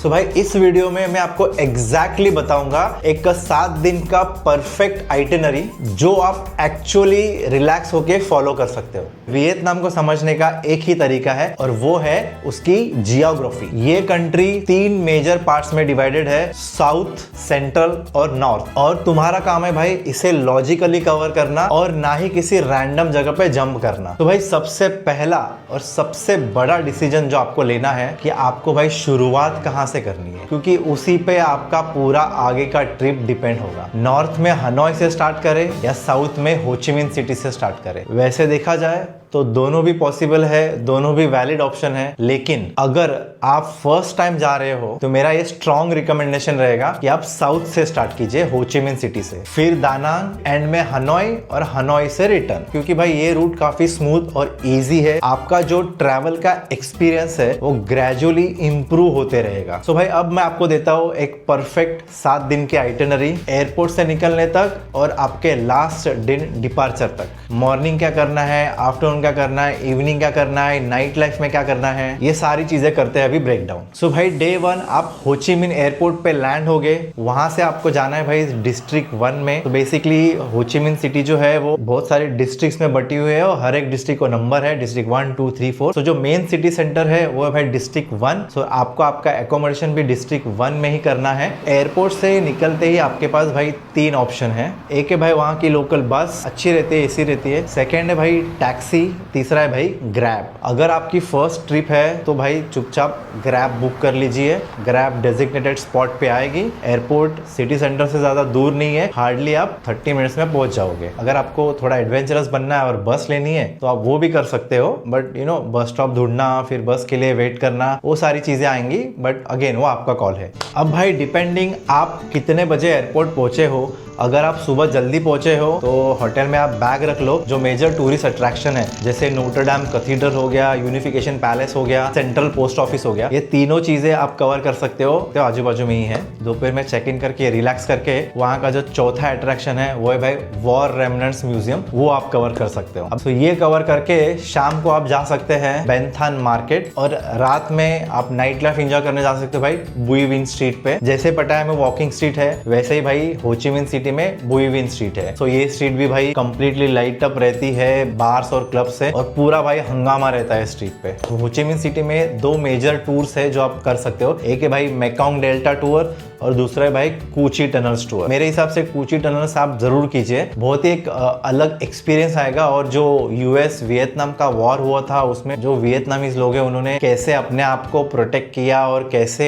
सो भाई इस वीडियो में मैं आपको एग्जैक्टली बताऊंगा एक 7 दिन का परफेक्ट आइटिनरी जो आप एक्चुअली रिलैक्स होके फॉलो कर सकते हो। वियतनाम को समझने का एक ही तरीका है और वो है उसकी जियोग्राफी। ये कंट्री 3 मेजर पार्ट्स में डिवाइडेड है, साउथ, सेंट्रल और नॉर्थ। और तुम्हारा काम है भाई इसे लॉजिकली कवर करना और ना ही किसी रैंडम जगह पे जंप करना। तो भाई सबसे पहला और सबसे बड़ा डिसीजन जो आपको लेना है कि आपको भाई शुरुआत कहां से करनी है, क्योंकि उसी पे आपका पूरा आगे का ट्रिप डिपेंड होगा। नॉर्थ में हनोई से स्टार्ट करें या साउथ में हो ची मिन सिटी से स्टार्ट करें। वैसे देखा जाए तो दोनों भी पॉसिबल है, दोनों भी वैलिड ऑप्शन है, लेकिन अगर आप फर्स्ट टाइम जा रहे हो तो मेरा ये स्ट्रॉन्ग रिकमेंडेशन रहेगा कि आप साउथ से स्टार्ट कीजिए, हो ची मिन सिटी से, फिर दानांग, एंड में हनोई और हनोई से रिटर्न, क्योंकि भाई ये रूट काफी स्मूथ और इजी है। आपका जो ट्रैवल का एक्सपीरियंस है वो ग्रेजुअली इंप्रूव होते रहेगा। सो भाई अब मैं आपको देता हूँ एक परफेक्ट 7 दिन की आइटिनरी, एयरपोर्ट से निकलने तक और आपके लास्ट दिन डिपार्चर तक। मॉर्निंग क्या करना है, आफ्टरनून क्या करना है, इवनिंग क्या करना है, नाइट लाइफ में क्या करना है, ये सारी चीजें करते हैं अभी ब्रेक डाउन। सो भाई डे 1 आप हो ची मिन एयरपोर्ट पे लैंड हो गए। वहां से आपको जाना है भाई डिस्ट्रिक्ट 1 में। तो बेसिकली हो ची मिन सिटी जो है वो बहुत सारे डिस्ट्रिक्ट्स में बटी हुई है और हर एक डिस्ट्रिक्ट को नंबर है, डिस्ट्रिक्ट 1, 2, 3, 4। सो जो मेन सिटी सेंटर है वो है भाई डिस्ट्रिक्ट 1। सो आपको आपका एकोमोडेशन भी डिस्ट्रिक्ट 1 में ही करना है। एयरपोर्ट से निकलते ही आपके पास भाई 3 ऑप्शन है। एक है भाई वहां की लोकल बस, अच्छी रहती है, एसी रहती है। सेकेंड है भाई टैक्सी, तीसरा है भाई ग्रैब। अगर आपकी फर्स्ट ट्रिप है तो भाई चुपचाप ग्रैब बुक कर लीजिए। ग्रैब डेजिग्नेटेड स्पॉट पे आएगी। एयरपोर्ट सिटी सेंटर से ज्यादा दूर नहीं है, हार्डली आप 30 मिनट्स में पहुंच जाओगे। अगर आपको थोड़ा एडवेंचरस बनना है और बस लेनी है तो आप वो भी कर सकते हो, but you know bus stop ढूंढना, फिर बस के लिए वेट करना, वो सारी चीजें आएंगी, बट अगेन वो आपका कॉल है। अब भाई डिपेंडिंग आप कितने बजे एयरपोर्ट पहुंचे हो, अगर आप सुबह जल्दी पहुंचे हो तो होटल में आप बैग रख लो। जो मेजर टूरिस्ट अट्रैक्शन है जैसे नोटर डैम कैथीड्रल हो गया, यूनिफिकेशन पैलेस हो गया, सेंट्रल पोस्ट ऑफिस हो गया, ये तीनों चीजें आप कवर कर सकते हो, तो आजू बाजू में ही है। दोपहर में चेक इन करके रिलैक्स करके वहां का जो चौथा अट्रैक्शन है वो है भाई वॉर रेमनेंट्स म्यूजियम, वो आप कवर कर सकते हो। अब तो ये कवर करके शाम को आप जा सकते हैं बेंथान मार्केट और रात में आप नाइट लाइफ एंजॉय करने जा सकते हो भाई बुई विन स्ट्रीट पे। जैसे पटाया में वॉकिंग स्ट्रीट है वैसे ही भाई हो ची मिन सिटी में बुई विन स्ट्रीट है। सो ये स्ट्रीट भी भाई कंप्लीटली लाइट अप रहती है बार्स और क्लब से, और पूरा भाई हंगामा रहता है स्ट्रीट पे। हो ची मिन सिटी में 2 मेजर टूर्स है जो आप कर सकते हो। एक है भाई मेकोंग डेल्टा टूर और दूसरा है भाई कू ची टनल्स टूर। मेरे हिसाब से कू ची टनल्स आप जरूर कीजिए, बहुत ही एक अलग एक्सपीरियंस आएगा। और जो यूएस वियतनाम का वॉर हुआ था उसमें जो वियतनामीज लोग हैं उन्होंने कैसे अपने आप को प्रोटेक्ट किया और कैसे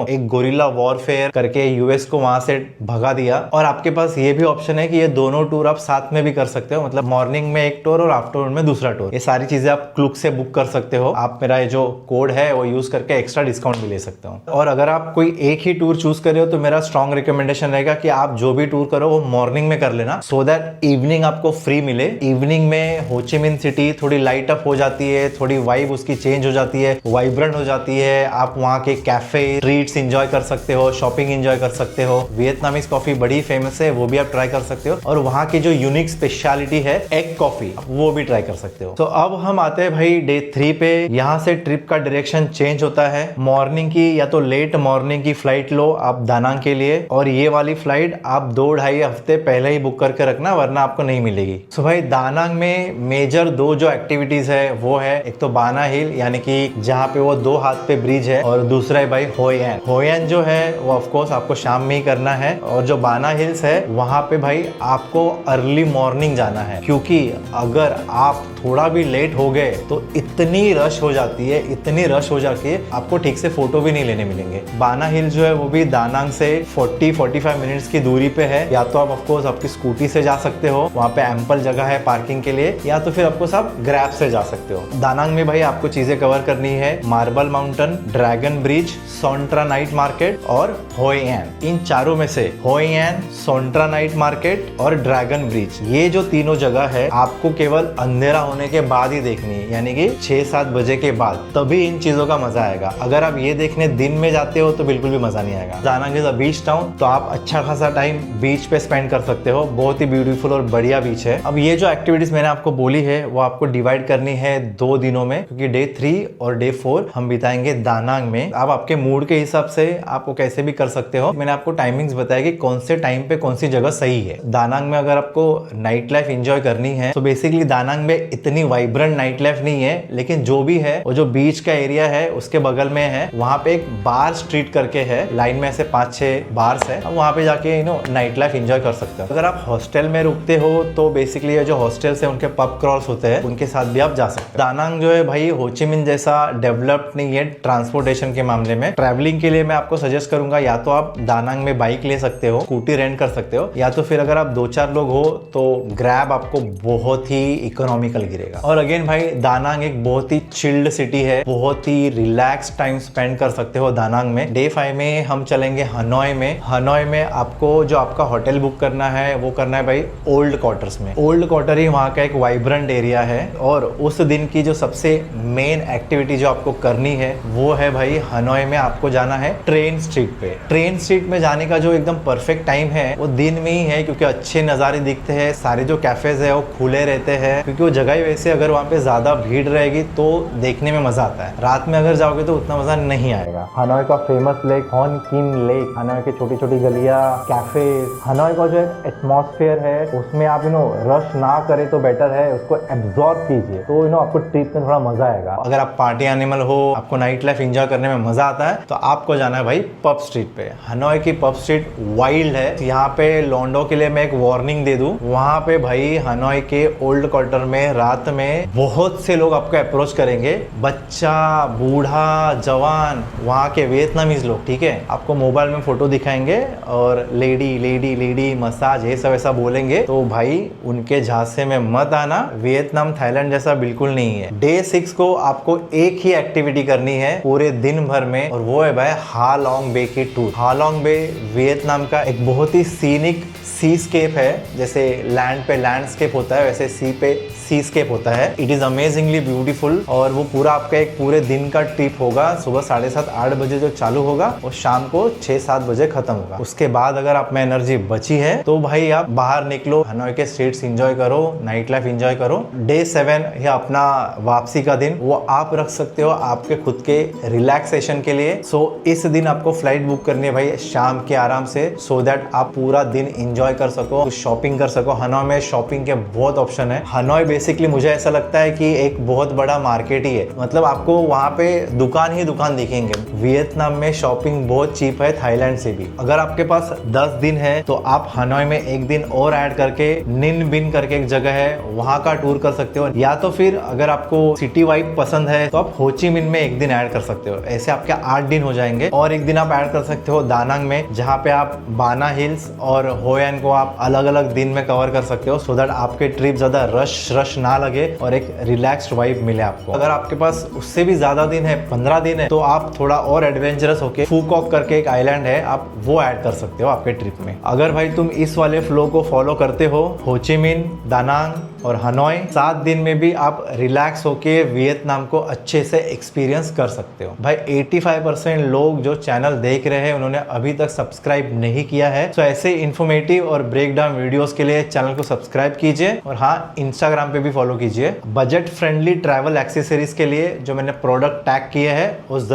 एक गोरिल्ला वॉरफेयर करके यूएस को वहां से भगा दिया। और आपके पास ये भी ऑप्शन है कि ये दोनों टूर आप साथ में भी कर सकते हो, मतलब मॉर्निंग में एक टूर और आफ्टरनून में दूसरा टूर। ये सारी चीजें आप क्लूक से बुक कर सकते हो। आप मेरा ये जो कोड है वो यूज करके एक्स्ट्रा डिस्काउंट भी ले सकते हो। और अगर आप कोई एक ही टूर चूज कर रहे हो तो मेरा स्ट्रॉन्ग रिकमेंडेशन रहेगा कि आप जो भी टूर करो वो मॉर्निंग में कर लेना, सो दैट इवनिंग आपको फ्री मिले। इवनिंग में हो ची मिन सिटी थोड़ी लाइट अप हो जाती है, थोड़ी वाइब उसकी चेंज हो जाती है, वाइब्रेंट हो जाती है। आप वहाँ के कैफे ट्रीट्स एंजॉय कर सकते हो, शॉपिंग एंजॉय कर सकते हो। वियतनामीज कॉफी बड़ी फेमस है, वो भी आप ट्राई कर सकते हो। और वहाँ की जो यूनिक स्पेशलिटी है एग कॉफी, वो भी ट्राई कर सकते हो। तो अब हम आते हैं भाई डे 3 पे। यहाँ से ट्रिप का डायरेक्शन चेंज होता है। मॉर्निंग की या तो लेट मॉर्निंग की फ्लाइट लो आप दानांग के लिए, और ये वाली फ्लाइट आप 2-2.5 हफ्ते पहले ही बुक करके रखना, वरना आपको नहीं मिलेगी। सो भाई दानांग में मेजर 2 जो एक्टिविटीज है वो है, एक तो बाना हिल यानी कि जहाँ पे वो 2 हाथ पे ब्रिज है, और दूसरा है भाई होय एन। होय एन जो है वो ऑफकोर्स आपको शाम में ही करना है, और जो बाना हिल्स है वहां पे भाई आपको अर्ली मॉर्निंग जाना है, क्योंकि अगर आप थोड़ा भी लेट हो गए तो इतनी रश हो जाती है, इतनी रश हो जाती है आपको ठीक से फोटो भी नहीं लेने मिलेंगे। बाना हिल जो है वो भी दानांग से 40-45 मिनट्स की दूरी पे है। या तो आप ऑफकोर्स आपकी स्कूटी से जा सकते हो, वहाँ पे एम्पल जगह है पार्किंग के लिए, या तो फिर आपको सब ग्रैब से जा सकते हो। दानांग में भाई आपको चीजें कवर करनी है, marble mountain, dragon bridge, Son Tra night market और होय एन। इन चारों में से Hoi An, Bandra night market और ड्रैगन ब्रिज। ये जो तीनों जगह है आपको केवल अंधेरा होने के बाद ही देखनी है, यानी कि 6-7 बजे के बाद, तभी इन चीजों का मजा आएगा। अगर आप ये देखने दिन में जाते हो तो बिल्कुल भी मजा नहीं आएगा। दानांग इज अ बीच टाउन, तो आप अच्छा खासा टाइम बीच पे स्पेंड कर सकते हो। बहुत ही ब्यूटीफुल और बढ़िया बीच है। अब ये जो एक्टिविटीज मैंने आपको बोली है वो आपको डिवाइड करनी है 2 दिनों में, क्योंकि डे 3 और डे 4 हम बिताएंगे दानांग में। आप आपके मूड के हिसाब से आपको कैसे भी कर सकते हो। मैंने आपको टाइमिंग्स बताया कि कौन से टाइम पे कौन सी जगह सही है। दानांग में अगर आपको नाइट लाइफ एंजॉय करनी है तो बेसिकली दानांग में इतनी वाइब्रेंट नाइट लाइफ नहीं है, लेकिन जो भी है वो जो बीच का एरिया है उसके बगल में है, वहां पे एक बार स्ट्रीट करके है, लाइन में ऐसे 5-6 बार्स है, वहां पे जाके नाइट लाइफ एंजॉय कर सकते हो। अगर आप हॉस्टल में रुकते हो तो बेसिकली ये जो हॉस्टल्स है उनके पब क्रॉल्स होते हैं, उनके साथ भी आप जा सकते हो। दानांग जो है भाई होचिमिन जैसा डेवलप्ड नहीं है ट्रांसपोर्टेशन के मामले में। ट्रैवलिंग के लिए मैं आपको सजेस्ट करूंगा या तो आप दानांग में बाइक ले सकते हो, स्कूटी रेंट कर सकते हो, या तो फिर अगर आप 2-4 लोग हो तो ग्रैब आपको बहुत ही इकोनॉमिकल गिरेगा। और अगेन भाई दानांग एक बहुत ही चिल्ड सिटी है, बहुत ही रिलैक्स टाइम स्पेंड कर सकते हो दानांग में। डे 5 में हम चलेंगे हनोई में। हनोई में आपको जो आपका होटल बुक करना है वो करना है भाई ओल्ड क्वार्टर्स में। ओल्ड क्वार्टर ही वहाँ का एक वाइब्रेंट एरिया है, और उस दिन की जो सबसे मेन एक्टिविटी जो आपको करनी है वो है भाई हनोई में आपको जाना है ट्रेन स्ट्रीट पे। ट्रेन स्ट्रीट में जाने का जो एकदम परफेक्ट टाइम है वो दिन में ही है, क्योंकि अच्छे नज़ारे दिखते हैं, सारे जो कैफेज है वो खुले रहते हैं, क्योंकि वो जगह ही वैसे अगर वहाँ पे ज़्यादा भीड़ रहेगी तो देखने में मज़ा आता है। रात में अगर जाओगे तो उतना मज़ा नहीं आएगा। हनोई का फेमस लेक हॉन किन लेक, हनोई की छोटी छोटी गलियाँ, कैफे, हनोई का जो एटमॉस्फेयर है उसमें आप रश ना करे तो बेटर है, उसको एब्जॉर्ब कीजिए, तो आपको ट्रिप में थोड़ा मजा आएगा। अगर आप पार्टी एनिमल हो, आपको नाइट लाइफ एंजॉय करने में मजा आता है, तो आपको जाना है भाई पब स्ट्रीट पे। हनोई की पब स्ट्रीट वाइल्ड है। यहाँ पे लॉन्डो के लिए मैं एक वार्निंग दे दूं, वहां पे भाई हनोई के ओल्ड क्वार्टर में रात में बहुत से लोग आपको अप्रोच करेंगे, बच्चा, बूढ़ा, जवान, वहाँ के वियतनामीज लोग, ठीक है, आपको मोबाइल में फोटो दिखाएंगे और लेडी लेडी लेडी मसाज ये सब ऐसा बोलेंगे, तो भाई उनके झांसे में मत आना। वियतनाम थाईलैंड जैसा बिल्कुल नहीं है। डे 6 को आपको एक ही एक्टिविटी करनी है पूरे दिन भर में, और वो है भाई हालोंग बे की टूर। हालोंग बे वियतनाम का एक बहुत ही सीनिक सीस्केप है। जैसे लैंड पे लैंडस्केप होता है वैसे सी पे सीस्केप होता है। इट इज अमेजिंगली ब्यूटीफुल, और वो पूरा आपका एक पूरे दिन का ट्रिप होगा। सुबह 7:30-8 बजे जो चालू होगा और शाम को 6-7 बजे खत्म होगा। उसके बाद अगर आप में एनर्जी बची है तो भाई आप बाहर निकलो, हनोई के स्ट्रीट्स एंजॉय करो, नाइट लाइफ एंजॉय करो। डे 7 या अपना वापसी का दिन वो आप रख सकते हो आपके खुद के रिलैक्सेशन के लिए। सो इस दिन आपको फ्लाइट बुक करनी है भाई शाम के आराम से, सो दैट आप पूरा दिन एंजॉय कर सको, शॉपिंग कर सको। हनोई में शॉपिंग के बहुत ऑप्शन है। हनोई बेसिकली मुझे ऐसा लगता है कि एक बहुत बड़ा मार्केट ही है, मतलब आपको वहाँ पे दुकान ही दुकान दिखेंगे। वियतनाम में शॉपिंग बहुत चीप है, थाईलैंड से भी। अगर आपके पास 10 दिन है तो आप हनोई में एक दिन और ऐड करके निन बिन करके एक जगह है वहाँ का टूर कर सकते हो, या तो फिर अगर आपको सिटी वाइब पसंद है तो आप होचिमिन में एक दिन ऐड कर सकते हो। ऐसे आपके 8 दिन हो जाएंगे। और एक दिन आप ऐड कर सकते हो दानांग में, जहाँ पे आप बाना हिल्स और होयन को आप अलग अलग दिन में कवर कर सकते हो, सो दैट आपके ट्रिप ज्यादा रश ना लगे और एक रिलैक्स्ड वाइब मिले आपको। अगर आपके पास उससे भी ज्यादा दिन है, 15 दिन है, तो आप थोड़ा और एडवेंचरस होके फूकॉक करके एक आइलैंड है, आप वो ऐड कर सकते हो आपके ट्रिप में। अगर भाई तुम इस वाले फ्लो को फॉलो करते हो, होचिमिन, दानांग और हनोई 7 दिन में भी आप रिलैक्स होके वियतनाम को अच्छे से एक्सपीरियंस कर सकते हो। भाई 85% लोग जो चैनल देख रहे हैं उन्होंने अभी तक सब्सक्राइब नहीं किया है, तो ऐसे इन्फॉर्मेटिव और ब्रेकडाउन वीडियोस के लिए चैनल को सब्सक्राइब कीजिए, और हाँ, इंस्टाग्राम पे भी फॉलो कीजिए। बजट फ्रेंडली ट्रैवल एक्सेसरीज के लिए जो मैंने प्रोडक्ट टैग किए हैं उस